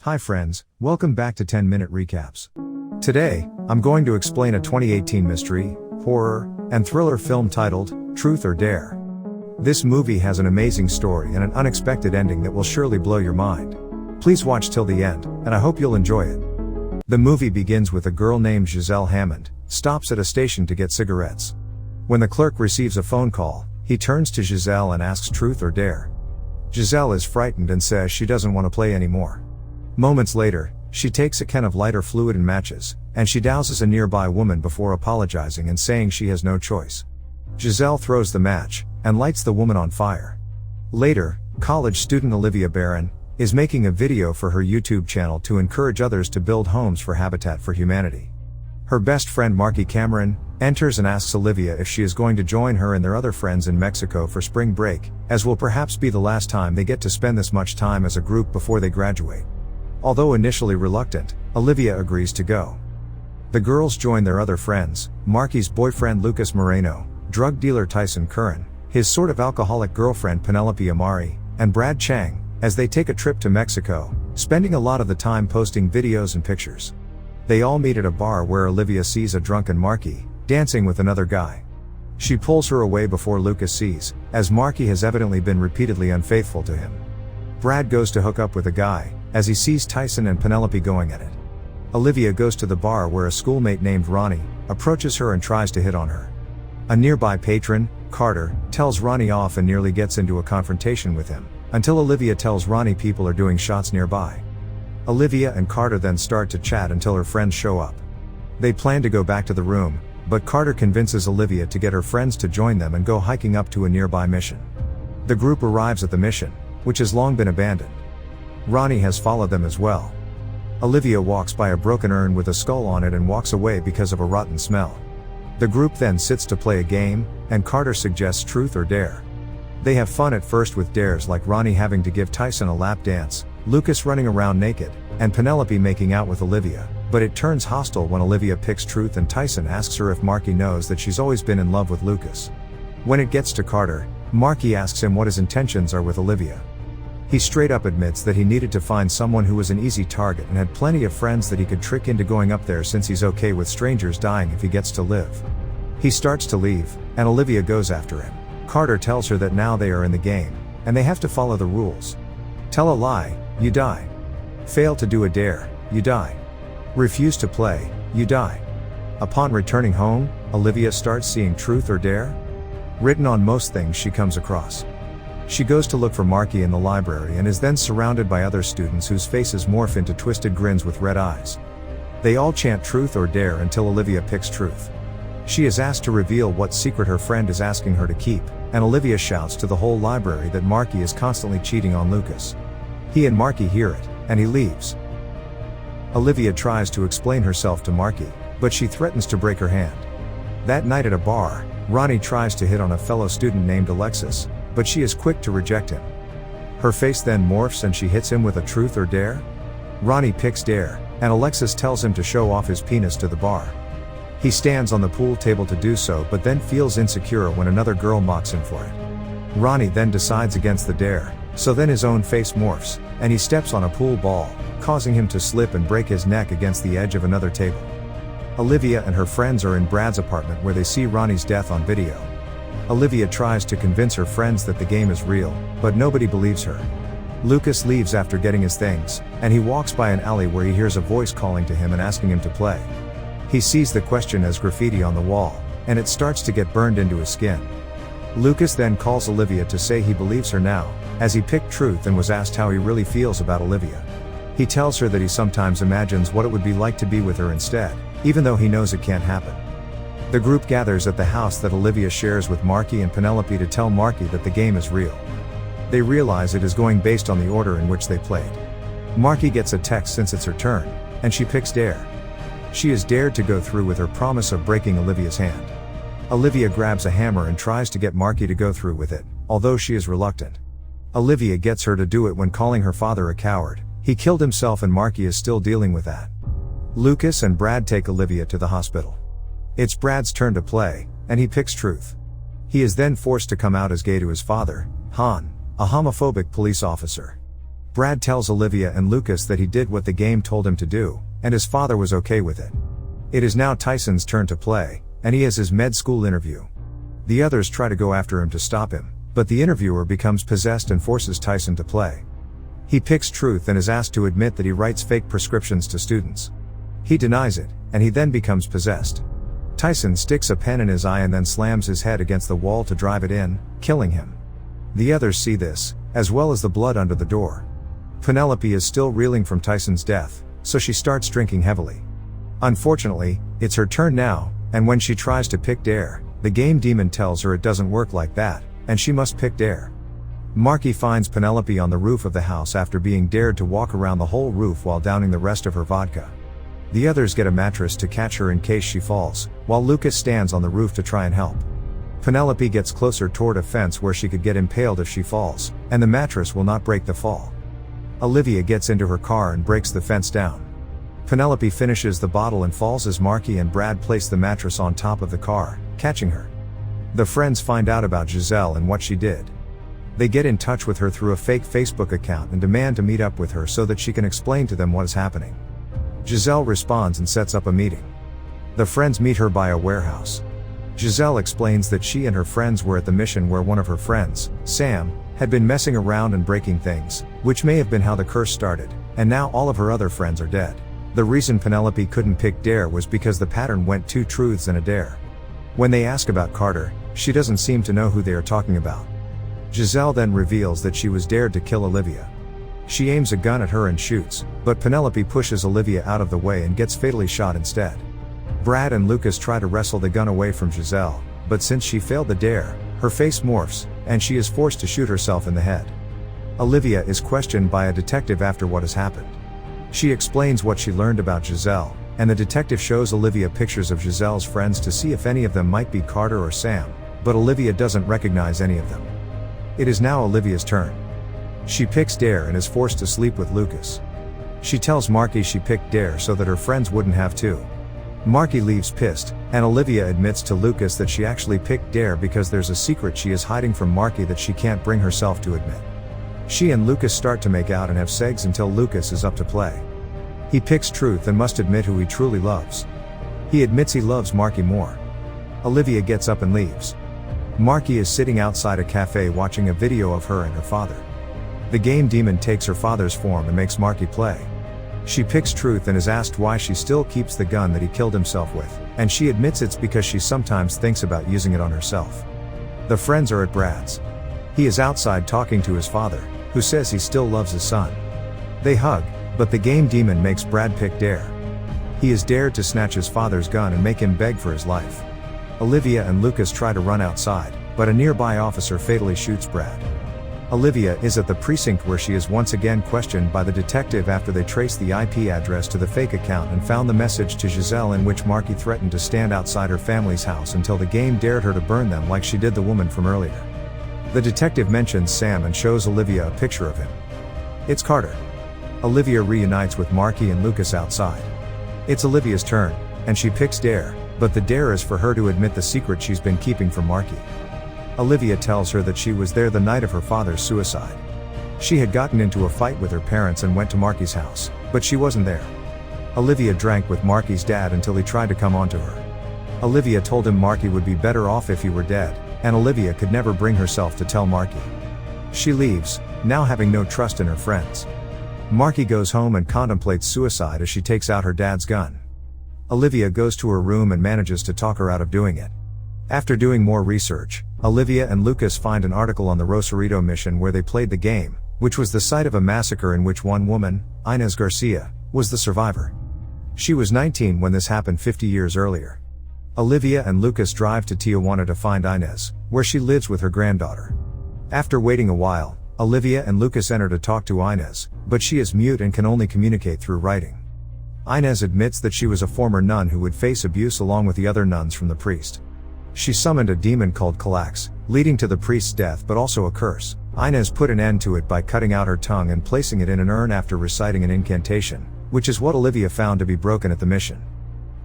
Hi friends, welcome back to 10-minute recaps. Today, I'm going to explain a 2018 mystery, horror, and thriller film titled, Truth or Dare. This movie has an amazing story and an unexpected ending that will surely blow your mind. Please watch till the end, and I hope you'll enjoy it. The movie begins with a girl named Giselle Hammond, stops at a station to get cigarettes. When the clerk receives a phone call, he turns to Giselle and asks truth or dare. Giselle is frightened and says she doesn't want to play anymore. Moments later, she takes a can of lighter fluid and matches, and she douses a nearby woman before apologizing and saying she has no choice. Giselle throws the match, and lights the woman on fire. Later, college student Olivia Barron is making a video for her YouTube channel to encourage others to build homes for Habitat for Humanity. Her best friend Marky Cameron enters and asks Olivia if she is going to join her and their other friends in Mexico for spring break, as will perhaps be the last time they get to spend this much time as a group before they graduate. Although initially reluctant, Olivia agrees to go. The girls join their other friends, Marky's boyfriend Lucas Moreno, drug dealer Tyson Curran, his sort of alcoholic girlfriend Penelope Amari, and Brad Chang, as they take a trip to Mexico, spending a lot of the time posting videos and pictures. They all meet at a bar where Olivia sees a drunken Marky dancing with another guy. She pulls her away before Lucas sees, as Marky has evidently been repeatedly unfaithful to him. Brad goes to hook up with a guy, as he sees Tyson and Penelope going at it. Olivia goes to the bar where a schoolmate named Ronnie approaches her and tries to hit on her. A nearby patron, Carter, tells Ronnie off and nearly gets into a confrontation with him, until Olivia tells Ronnie people are doing shots nearby. Olivia and Carter then start to chat until her friends show up. They plan to go back to the room, but Carter convinces Olivia to get her friends to join them and go hiking up to a nearby mission. The group arrives at the mission, which has long been abandoned. Ronnie has followed them as well. Olivia walks by a broken urn with a skull on it and walks away because of a rotten smell. The group then sits to play a game, and Carter suggests truth or dare. They have fun at first with dares like Ronnie having to give Tyson a lap dance, Lucas running around naked, and Penelope making out with Olivia, but it turns hostile when Olivia picks truth and Tyson asks her if Marky knows that she's always been in love with Lucas. When it gets to Carter, Marky asks him what his intentions are with Olivia. He straight up admits that he needed to find someone who was an easy target and had plenty of friends that he could trick into going up there since he's okay with strangers dying if he gets to live. He starts to leave, and Olivia goes after him. Carter tells her that now they are in the game, and they have to follow the rules. Tell a lie, you die. Fail to do a dare, you die. Refuse to play, you die. Upon returning home, Olivia starts seeing truth or dare written on most things she comes across. She goes to look for Marky in the library and is then surrounded by other students whose faces morph into twisted grins with red eyes. They all chant truth or dare until Olivia picks truth. She is asked to reveal what secret her friend is asking her to keep, and Olivia shouts to the whole library that Marky is constantly cheating on Lucas. He and Marky hear it, and he leaves. Olivia tries to explain herself to Marky, but she threatens to break her hand. That night at a bar, Ronnie tries to hit on a fellow student named Alexis, but she is quick to reject him. Her face then morphs and she hits him with a truth or dare? Ronnie picks dare, and Alexis tells him to show off his penis to the bar. He stands on the pool table to do so but then feels insecure when another girl mocks him for it. Ronnie then decides against the dare, so then his own face morphs, and he steps on a pool ball, causing him to slip and break his neck against the edge of another table. Olivia and her friends are in Brad's apartment where they see Ronnie's death on video. Olivia tries to convince her friends that the game is real, but nobody believes her. Lucas leaves after getting his things, and he walks by an alley where he hears a voice calling to him and asking him to play. He sees the question as graffiti on the wall, and it starts to get burned into his skin. Lucas then calls Olivia to say he believes her now, as he picked truth and was asked how he really feels about Olivia. He tells her that he sometimes imagines what it would be like to be with her instead, even though he knows it can't happen. The group gathers at the house that Olivia shares with Marky and Penelope to tell Marky that the game is real. They realize it is going based on the order in which they played. Marky gets a text since it's her turn, and she picks dare. She is dared to go through with her promise of breaking Olivia's hand. Olivia grabs a hammer and tries to get Marky to go through with it, although she is reluctant. Olivia gets her to do it when calling her father a coward. He killed himself and Marky is still dealing with that. Lucas and Brad take Olivia to the hospital. It's Brad's turn to play, and he picks truth. He is then forced to come out as gay to his father, Han, a homophobic police officer. Brad tells Olivia and Lucas that he did what the game told him to do, and his father was okay with it. It is now Tyson's turn to play, and he has his med school interview. The others try to go after him to stop him, but the interviewer becomes possessed and forces Tyson to play. He picks truth and is asked to admit that he writes fake prescriptions to students. He denies it, and he then becomes possessed. Tyson sticks a pen in his eye and then slams his head against the wall to drive it in, killing him. The others see this, as well as the blood under the door. Penelope is still reeling from Tyson's death, so she starts drinking heavily. Unfortunately, it's her turn now, and when she tries to pick Dare, the game demon tells her it doesn't work like that, and she must pick Dare. Marky finds Penelope on the roof of the house after being dared to walk around the whole roof while downing the rest of her vodka. The others get a mattress to catch her in case she falls, while Lucas stands on the roof to try and help. Penelope gets closer toward a fence where she could get impaled if she falls, and the mattress will not break the fall. Olivia gets into her car and breaks the fence down. Penelope finishes the bottle and falls as Marky and Brad place the mattress on top of the car, catching her. The friends find out about Giselle and what she did. They get in touch with her through a fake Facebook account and demand to meet up with her so that she can explain to them what is happening. Giselle responds and sets up a meeting. The friends meet her by a warehouse. Giselle explains that she and her friends were at the mission where one of her friends, Sam, had been messing around and breaking things, which may have been how the curse started, and now all of her other friends are dead. The reason Penelope couldn't pick Dare was because the pattern went 2 truths and a dare. When they ask about Carter, she doesn't seem to know who they are talking about. Giselle then reveals that she was dared to kill Olivia. She aims a gun at her and shoots, but Penelope pushes Olivia out of the way and gets fatally shot instead. Brad and Lucas try to wrestle the gun away from Giselle, but since she failed the dare, her face morphs, and she is forced to shoot herself in the head. Olivia is questioned by a detective after what has happened. She explains what she learned about Giselle, and the detective shows Olivia pictures of Giselle's friends to see if any of them might be Carter or Sam, but Olivia doesn't recognize any of them. It is now Olivia's turn. She picks Dare and is forced to sleep with Lucas. She tells Marky she picked Dare so that her friends wouldn't have to. Marky leaves pissed, and Olivia admits to Lucas that she actually picked Dare because there's a secret she is hiding from Marky that she can't bring herself to admit. She and Lucas start to make out and have sex until Lucas is up to play. He picks truth and must admit who he truly loves. He admits he loves Marky more. Olivia gets up and leaves. Marky is sitting outside a cafe watching a video of her and her father. The game demon takes her father's form and makes Marky play. She picks truth and is asked why she still keeps the gun that he killed himself with, and she admits it's because she sometimes thinks about using it on herself. The friends are at Brad's. He is outside talking to his father, who says he still loves his son. They hug, but the game demon makes Brad pick Dare. He is dared to snatch his father's gun and make him beg for his life. Olivia and Lucas try to run outside, but a nearby officer fatally shoots Brad. Olivia is at the precinct where she is once again questioned by the detective after they traced the IP address to the fake account and found the message to Giselle in which Marky threatened to stand outside her family's house until the game dared her to burn them like she did the woman from earlier. The detective mentions Sam and shows Olivia a picture of him. It's Carter. Olivia reunites with Marky and Lucas outside. It's Olivia's turn, and she picks Dare, but the dare is for her to admit the secret she's been keeping from Marky. Olivia tells her that she was there the night of her father's suicide. She had gotten into a fight with her parents and went to Marky's house, but she wasn't there. Olivia drank with Marky's dad until he tried to come onto her. Olivia told him Marky would be better off if he were dead, and Olivia could never bring herself to tell Marky. She leaves, now having no trust in her friends. Marky goes home and contemplates suicide as she takes out her dad's gun. Olivia goes to her room and manages to talk her out of doing it. After doing more research, Olivia and Lucas find an article on the Rosarito mission where they played the game, which was the site of a massacre in which one woman, Inez Garcia, was the survivor. She was 19 when this happened 50 years earlier. Olivia and Lucas drive to Tijuana to find Inez, where she lives with her granddaughter. After waiting a while, Olivia and Lucas enter to talk to Inez, but she is mute and can only communicate through writing. Inez admits that she was a former nun who would face abuse along with the other nuns from the priest. She summoned a demon called Calax, leading to the priest's death but also a curse. Inez put an end to it by cutting out her tongue and placing it in an urn after reciting an incantation, which is what Olivia found to be broken at the mission.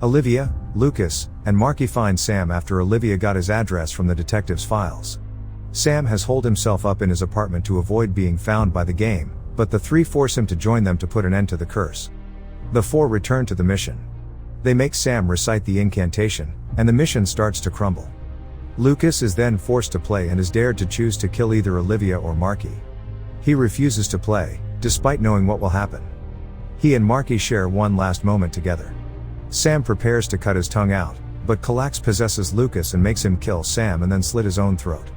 Olivia, Lucas, and Marky find Sam after Olivia got his address from the detective's files. Sam has holed himself up in his apartment to avoid being found by the game, but the three force him to join them to put an end to the curse. The four return to the mission. They make Sam recite the incantation, and the mission starts to crumble. Lucas is then forced to play and is dared to choose to kill either Olivia or Marky. He refuses to play, despite knowing what will happen. He and Marky share one last moment together. Sam prepares to cut his tongue out, but Kallax possesses Lucas and makes him kill Sam and then slit his own throat.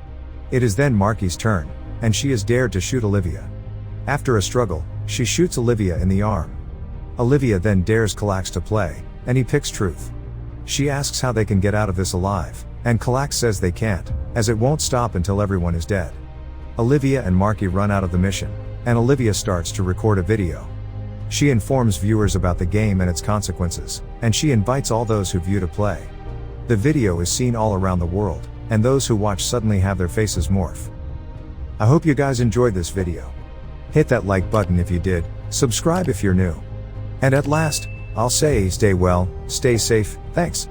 It is then Marky's turn, and she is dared to shoot Olivia. After a struggle, she shoots Olivia in the arm. Olivia then dares Kallax to play, and he picks Truth. She asks how they can get out of this alive, and Kallax says they can't, as it won't stop until everyone is dead. Olivia and Marky run out of the mission, and Olivia starts to record a video. She informs viewers about the game and its consequences, and she invites all those who view to play. The video is seen all around the world, and those who watch suddenly have their faces morph. I hope you guys enjoyed this video. Hit that like button if you did, subscribe if you're new. And at last, I'll say stay well, stay safe, thanks.